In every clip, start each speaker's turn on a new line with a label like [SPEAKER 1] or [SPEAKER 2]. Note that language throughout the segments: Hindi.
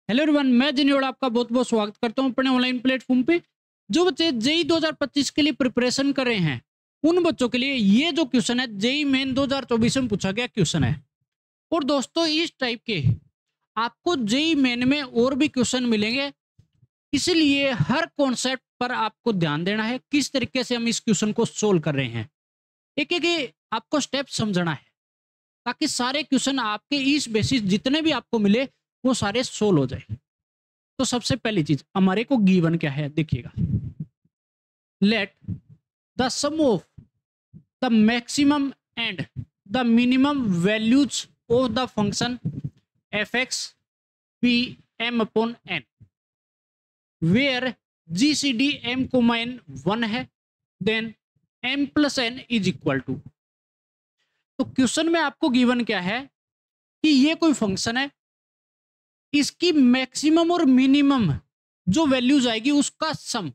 [SPEAKER 1] हेलो एवरीवन, मैं जिन्होड़ आपका बहुत बहुत स्वागत करता हूं अपने ऑनलाइन प्लेटफॉर्म पे। जो बच्चे जेई 2025 के लिए प्रिपरेशन कर रहे हैं उन बच्चों के लिए ये जो क्वेश्चन है जेई मेन 2024 में पूछा गया क्वेश्चन है। और दोस्तों इस टाइप के आपको जेई मेन में और भी क्वेश्चन मिलेंगे, इसलिए हर कॉन्सेप्ट पर आपको ध्यान देना है किस तरीके से हम इस क्वेश्चन को सोल्व कर रहे हैं। एक एक आपको स्टेप समझना है ताकि सारे क्वेश्चन आपके इस बेसिस जितने भी आपको मिले वो सारे सोल्व हो जाए। तो सबसे पहली चीज हमारे को गिवन क्या है देखिएगा। Let the sum of the maximum and the minimum values of the function F X P M upon N where G C D M comma N 1 है, then M plus N is equal to. तो क्वेश्चन में आपको गिवन क्या है कि ये कोई फंक्शन है, इसकी मैक्सिमम और मिनिमम जो वैल्यूज आएगी उसका सम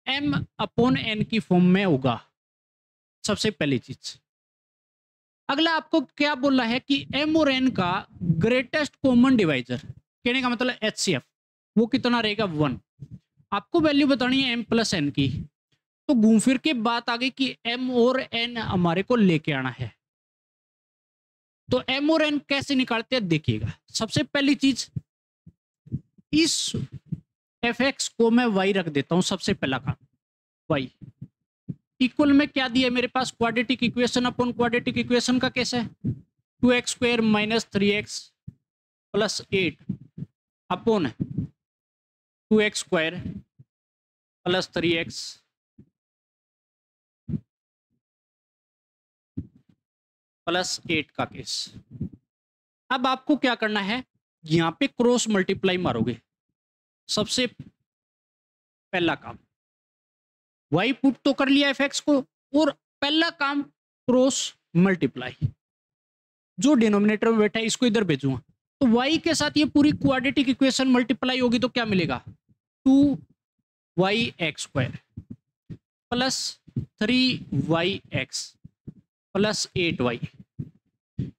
[SPEAKER 1] m अपॉन n की फॉर्म में होगा। सबसे पहली चीज। अगला आपको क्या बोला है कि m और n का ग्रेटेस्ट कॉमन डिवाइजर, कहने का मतलब HCF, वो कितना रहेगा 1। आपको वैल्यू बतानी है m प्लस n की। तो घूम फिर के बात आ गई कि m और n हमारे को लेके आना है। तो m और n कैसे निकालते हैं देखिएगा। सबसे पहली चीज, इस fx को मैं y रख देता हूं। सबसे पहला काम y इक्वल में क्या दिया है मेरे पास, quadratic equation upon quadratic equation का केस है 2x square minus 3x plus 8 upon 2x square plus 3x plus 8 का केस। अब आपको क्या करना है, यहां पे क्रॉस मल्टीप्लाई मारोगे। सबसे पहला काम y पुट तो कर लिया fx को, और पहला काम क्रॉस मल्टीप्लाई। जो डिनोमिनेटर में बैठा है इसको इधर भेजूंगा, तो y के साथ ये पूरी क्वाड्रेटिक इक्वेशन मल्टीप्लाई होगी तो क्या मिलेगा 2yx square plus 3yx plus 8y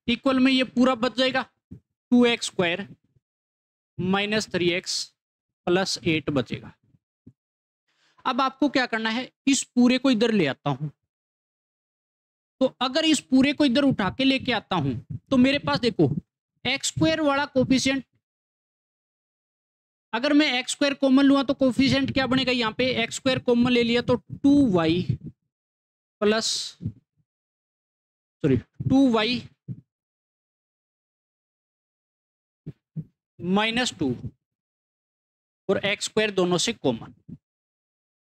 [SPEAKER 1] equal में ये पूरा बच जाएगा 2x square minus 3x plus 8 बचेगा। अब आपको क्या करना है, इस पूरे को इधर ले आता हूं। तो अगर इस पूरे को इधर उठा के लेके आता हूं तो मेरे पास देखो एक्स स्क्वायर वाला कोफिशिएंट, अगर मैं एक्स स्क्वायर कॉमन लूंगा तो कोफिशिएंट क्या बनेगा, यहां पे एक्स स्क्वायर कॉमन ले लिया तो 2y plus sorry 2y minus 2 और एक्स स्क्वायर दोनों से कॉमन।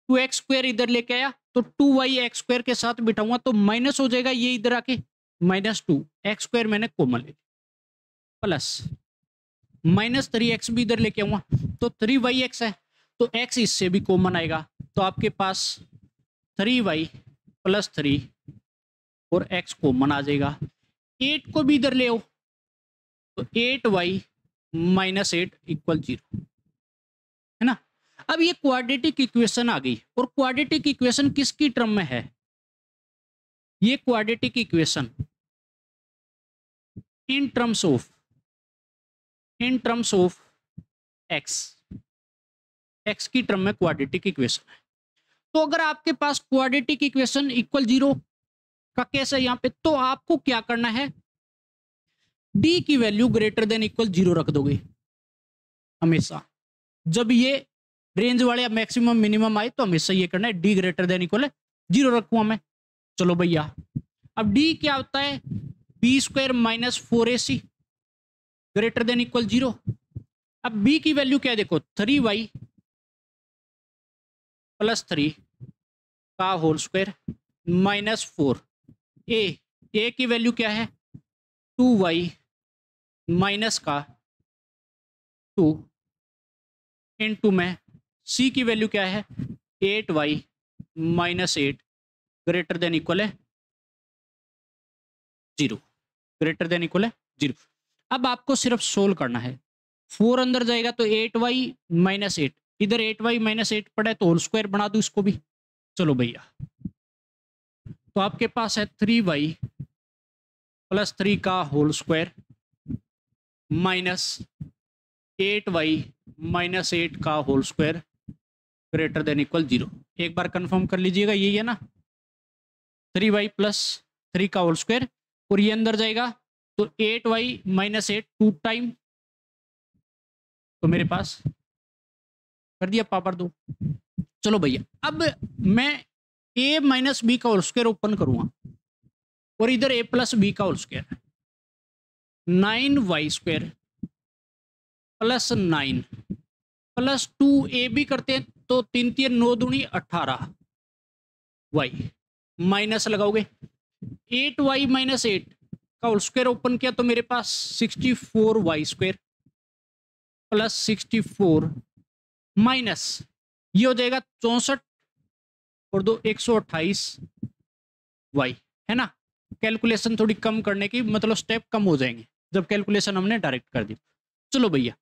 [SPEAKER 1] 2x स्क्वायर इधर लेके आया तो 2y एक्स स्क्वायर के साथ बिठाऊंगा तो माइनस हो जाएगा, ये इधर आके माइनस 2 एक्स स्क्वायर मैंने कॉमन ले लिया प्लस माइनस 3x भी इधर लेके आऊंगा तो 3yx है, तो x इससे भी कॉमन आएगा तो आपके पास 3y प्लस 3 और x कॉमन आ जाएगा। 8 को भी इधर ले आओ तो 8y माइनस 8 इक्वल 0 है ना। अब ये क्वाड्रेटिक इक्वेशन आ गई, और क्वाड्रेटिक इक्वेशन किसकी टर्म में है, ये quadratic equation in terms of x की टर्म में क्वाड्रेटिक इक्वेशन है। तो अगर आपके पास क्वाड्रेटिक इक्वेशन इक्वल 0 का केस है यहां पे, तो आपको क्या करना है, डी की वैल्यू ग्रेटर देन इक्वल 0 रख दोगे हमेशा। जब ये रेंज वाले मैक्सिमम मिनिमम आए तो हमेशा ये करना है डी ग्रेटर देन इक्वल 0 रखूंगा मैं। चलो भैया, अब डी क्या होता है, B square minus 4ac greater than equal 0। अब बी की वैल्यू क्या है देखो, 3y प्लस 3 का होल स्क्वायर माइनस 4। ए की वैल्यू क्या है 2y माइनस का 2 इनटू में सी की वैल्यू क्या है 8y minus 8 greater than equal है 0, ग्रेटर देन इक्वल है 0। अब आपको सिर्फ सोल्व करना है, 4 अंदर जाएगा तो 8y माइनस 8, इधर 8y माइनस 8 पड़ा है तो होल स्क्वायर बना दो इसको भी। चलो भैया, तो आपके पास है 3y प्लस 3 का होल स्क्वायर माइनस 8y-8 का whole square greater than equal 0। एक बार कंफर्म कर लीजिएगा, यही है ना, 3y प्लस 3 का होल स्क्वायर, और ये अंदर जाएगा तो 8y-8 2 टाइम, तो मेरे पास कर दिया पावर 2। चलो भैया, अब मैं a माइनस बी का होल स्क्वायर ओपन करूंगा और इधर a प्लस बी का whole square, 9y square plus 9 plus 2 a भी करते हैं तो 3 3 9 दूनी 18 y माइनस लगाओगे 8y-8 का होल स्क्वायर ओपन किया तो मेरे पास 64y स्क्वायर प्लस 64 माइनस ये हो जाएगा 64 और 2 128 y, है ना। कैलकुलेशन थोड़ी कम करने की मतलब स्टेप कम हो जाएंगे जब कैलकुलेशन हमने डायरेक्ट कर दी। चलो भैया,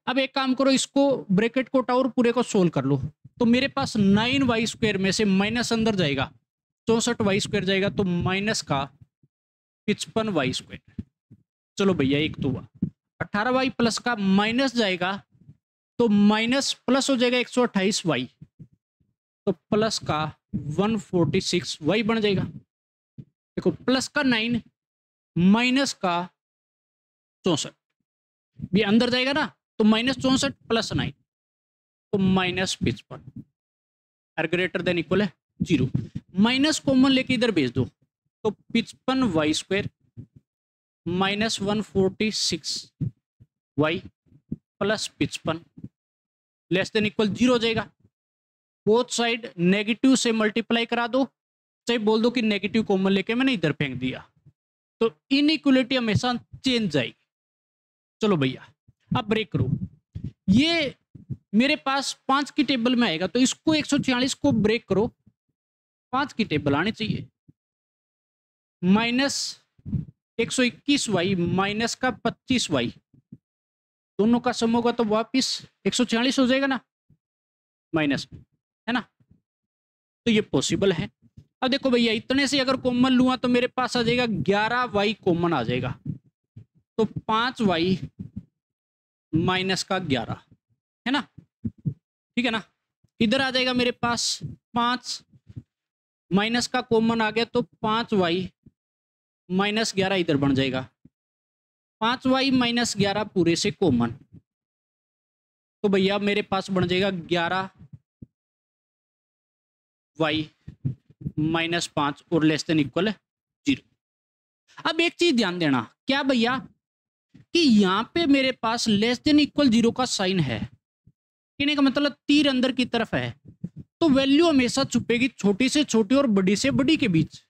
[SPEAKER 1] अब एक काम करो, इसको ब्रैकेट को टावर पूरे को सोल्व कर लो, तो मेरे पास 9y स्क्वायर में से माइनस अंदर जाएगा 64y स्क्वायर जाएगा तो माइनस का 55y स्क्वायर। चलो भैया, एक तो हुआ 18y प्लस का माइनस जाएगा तो माइनस प्लस हो जाएगा 128y, तो प्लस का 146y बन जाएगा। देखो प्लस का 9 माइनस का 64 भी अंदर जाएगा ना, तो माइनस 64 प्लस 9 तो माइनस 55 और ग्रेटर देन इक्वल है 0। माइनस कॉमन लेके इधर भेज दो तो 55y square minus 146y plus 55 less than equal 0 हो जाएगा। बोथ साइड नेगेटिव से मल्टीप्लाई करा दो, चाहे बोल दो कि नेगेटिव कॉमन लेके मैंने इधर फेंक दिया, तो इनइक्वलिटी हमेशा चेंज जाएगी। चलो भैया, अब ब्रेक करो, ये मेरे पास 5 की टेबल में आएगा तो इसको 146 को ब्रेक करो, 5 की टेबल आनी चाहिए। माइनस 121y माइनस का 25y दोनों का सम होगा तो वापिस 146 हो जाएगा ना, माइनस, है ना। तो ये पॉसिबल है। अब देखो भैया, इतने से अगर कॉमन लूंगा तो मेरे पास आ जाएगा 11y कॉमन आ जाएगा, तो 5y माइनस का 11, है ना, ठीक है ना। इधर आ जाएगा मेरे पास 5 माइनस का कॉमन आ गया तो 5y माइनस 11 इधर बन जाएगा, 5y माइनस 11 पूरे से कॉमन, तो भैया मेरे पास बन जाएगा 11y माइनस 5 और लेस देन इक्वल 0। अब एक चीज ध्यान देना, क्या भैया, कि यहां पे मेरे पास लेस देन इक्वल 0 का साइन है, कहने का मतलब तीर अंदर की तरफ है, तो वैल्यू हमेशा छुपेगी छोटी से छोटी और बड़ी से बड़ी के बीच।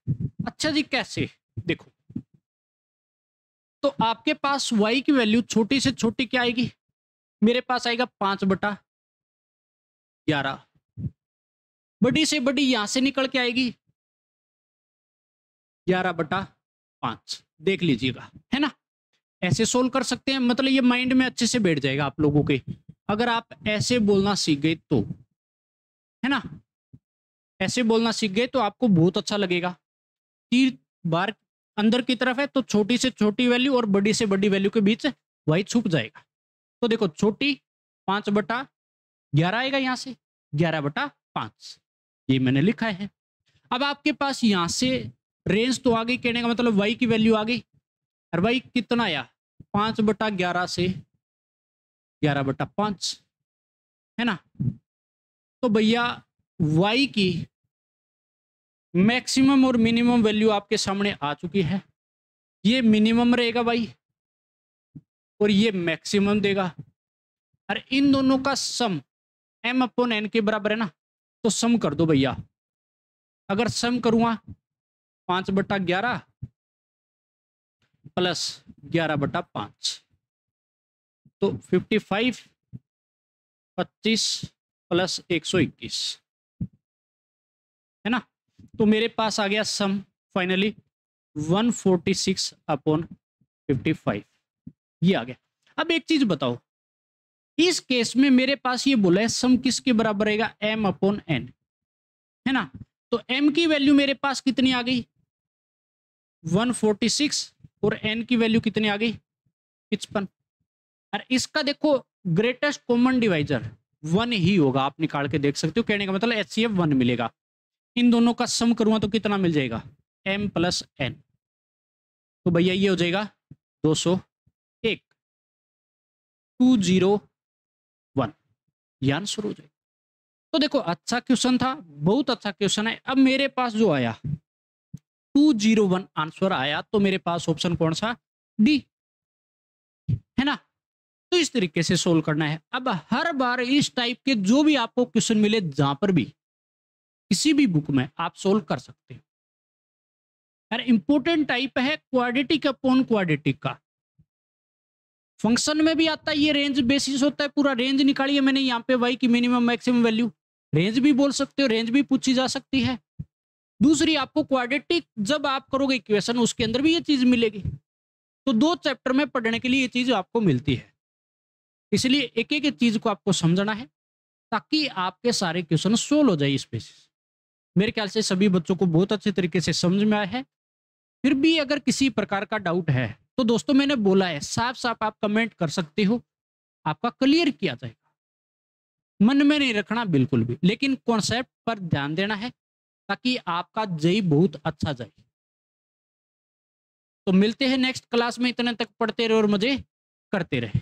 [SPEAKER 1] अच्छा जी, कैसे? देखो, तो आपके पास y की वैल्यू छोटी से छोटी क्या आएगी, मेरे पास आएगा 5/11, बड़ी से बड़ी यहां से निकल के आएगी 11/5, देख लीजिएगा, है ना। ऐसे सोल्व कर सकते हैं, मतलब ये माइंड में अच्छे से बैठ जाएगा आप लोगों के, अगर आप ऐसे बोलना सीख गए तो, है ना। ऐसे बोलना सीख गए तो आपको बहुत अच्छा लगेगा। तीर बार अंदर की तरफ है तो छोटी से छोटी वैल्यू और बड़ी से बड़ी वैल्यू के बीच y छुप जाएगा। तो देखो, छोटी 5/11 आएगा, यहां से 11/5, ये मैंने लिखा है। अब आपके पास यहां से रेंज तो आ गई, कहने का मतलब y की वैल्यू आ गई, और y कितना आया, 5/11 से 11/5, है ना। तो भैया y की मैक्सिमम और मिनिमम वैल्यू आपके सामने आ चुकी है। ये मिनिमम रहेगा भाई और ये मैक्सिमम देगा, और इन दोनों का सम m/n के बराबर है ना, तो सम कर दो भैया। अगर सम करूंगा 5/11 प्लस 11/5 तो 55, 25 प्लस 121, है ना। तो मेरे पास आ गया सम फाइनली 146/55, ये आ गया। अब एक चीज बताओ, इस केस में मेरे पास ये बोला है सम किसके बराबर रहेगा, m/n, है ना। तो m की वैल्यू मेरे पास कितनी आ गई 146 और n की वैल्यू कितनी आ गई 55। और इसका देखो ग्रेटेस्ट कॉमन डिवाइजर 1 ही होगा, आप निकाल के देख सकते हो। कहने का मतलब HCF 1 मिलेगा। इन दोनों का सम करूंगा तो कितना मिल जाएगा, m + n। तो भैया ये हो जाएगा 201, 201, ये आंसर हो जाएगा। तो देखो अच्छा क्वेश्चन था, बहुत अच्छा क्वेश्चन है। अब मेरे पास जो आया 201 आंसर आया, तो मेरे पास ऑप्शन कौन सा, डी, है ना। तो इस तरीके से सोल्व करना है। अब हर बार इस टाइप के जो भी आपको क्वेश्चन मिले, जहां पर भी किसी भी बुक में आप सोल्व कर सकते हो। और इंपॉर्टेंट टाइप है क्वाड्रेटिक अपॉन क्वाड्रेटिक का। फंक्शन में भी आता है, ये रेंज बेसिस होता है, पूरा रेंज निकालिए मैंने यहाँ पे y की मिनिमम मैक्सिमम वैल्यू, रेंज भी बोल सकते हो, रेंज भी पूछी जा सकती है। दूसरी आपको क्वाड्रेटिक जब आप करोगे इक्वेशन, उसके अंदर भी ये चीज मिलेगी। तो 2 चैप्टर में पढ़ने के लिए ये चीज आपको मिलती है। इसलिए एक एक चीज को आपको समझना है, ताकि आपके सारे क्वेश्चन सोल्व हो जाए इस बेसिस। मेरे ख्याल से सभी बच्चों को बहुत अच्छे तरीके से समझ में आया है। फिर भी अगर किसी प्रकार का डाउट है तो दोस्तों मैंने बोला है, साफ साफ आप कमेंट कर सकते हो, आपका क्लियर किया जाएगा। मन में नहीं रखना बिल्कुल भी, लेकिन कॉन्सेप्ट पर ध्यान देना है, ताकि आपका जेई बहुत अच्छा जाए। तो मिलते हैं नेक्स्ट क्लास में, इतने तक पढ़ते रहे और मजे करते रहे।